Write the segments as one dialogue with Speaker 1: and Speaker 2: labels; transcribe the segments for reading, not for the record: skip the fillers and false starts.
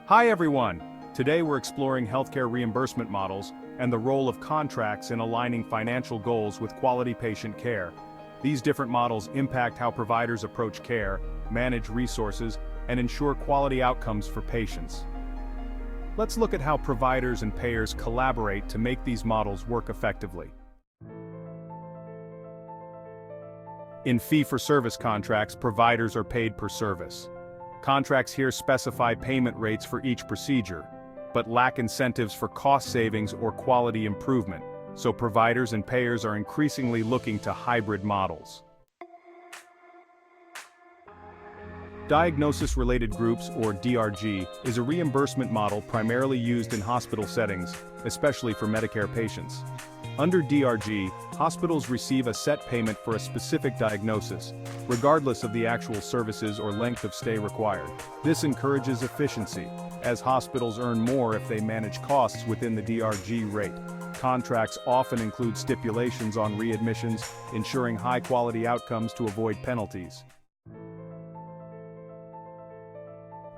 Speaker 1: Hi everyone! Today we're exploring healthcare reimbursement models and the role of contracts in aligning financial goals with quality patient care. These different models impact how providers approach care, manage resources, and ensure quality outcomes for patients. Let's look at how providers and payers collaborate to make these models work effectively. In fee-for-service contracts, providers are paid per service. Contracts here specify payment rates for each procedure, but lack incentives for cost savings or quality improvement, so providers and payers are increasingly looking to hybrid models. Diagnosis-related groups, or DRG, is a reimbursement model primarily used in hospital settings, especially for Medicare patients. Under DRG, hospitals receive a set payment for a specific diagnosis, regardless of the actual services or length of stay required. This encourages efficiency, as hospitals earn more if they manage costs within the DRG rate. Contracts often include stipulations on readmissions, ensuring high-quality outcomes to avoid penalties.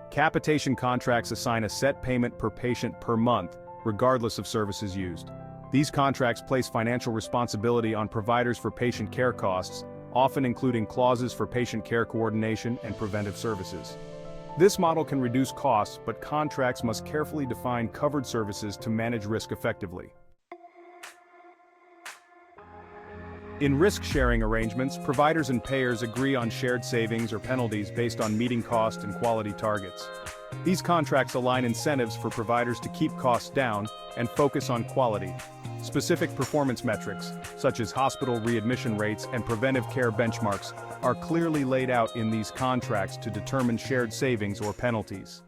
Speaker 1: Capitation contracts assign a set payment per patient per month, regardless of services used. These contracts place financial responsibility on providers for patient care costs, often including clauses for patient care coordination and preventive services. This model can reduce costs, but contracts must carefully define covered services to manage risk effectively. In risk-sharing arrangements, providers and payers agree on shared savings or penalties based on meeting cost and quality targets. These contracts align incentives for providers to keep costs down and focus on quality. Specific performance metrics, such as hospital readmission rates and preventive care benchmarks, are clearly laid out in these contracts to determine shared savings or penalties.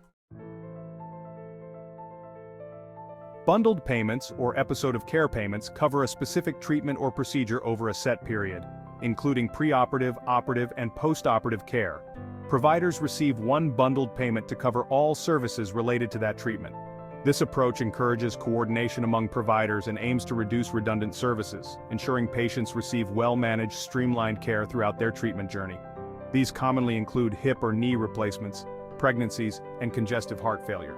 Speaker 1: Bundled payments, or episode of care payments, cover a specific treatment or procedure over a set period, including preoperative, operative, and postoperative care. Providers receive one bundled payment to cover all services related to that treatment. This approach encourages coordination among providers and aims to reduce redundant services, ensuring patients receive well-managed, streamlined care throughout their treatment journey. These commonly include hip or knee replacements, pregnancies, and congestive heart failure.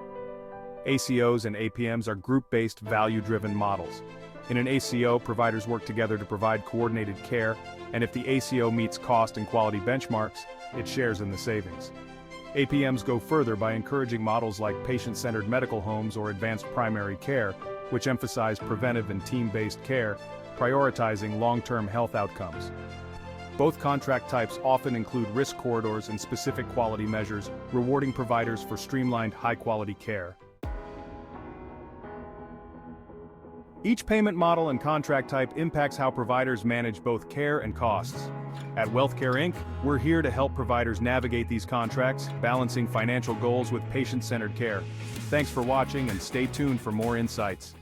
Speaker 1: ACOs and APMs are group-based, value-driven models. In an ACO, providers work together to provide coordinated care, and if the ACO meets cost and quality benchmarks, it shares in the savings. APMs go further by encouraging models like patient-centered medical homes or advanced primary care, which emphasize preventive and team-based care, prioritizing long-term health outcomes. Both contract types often include risk corridors and specific quality measures, rewarding providers for streamlined, high-quality care. Each payment model and contract type impacts how providers manage both care and costs. At WealthCare Inc., we're here to help providers navigate these contracts, balancing financial goals with patient-centered care. Thanks for watching and stay tuned for more insights.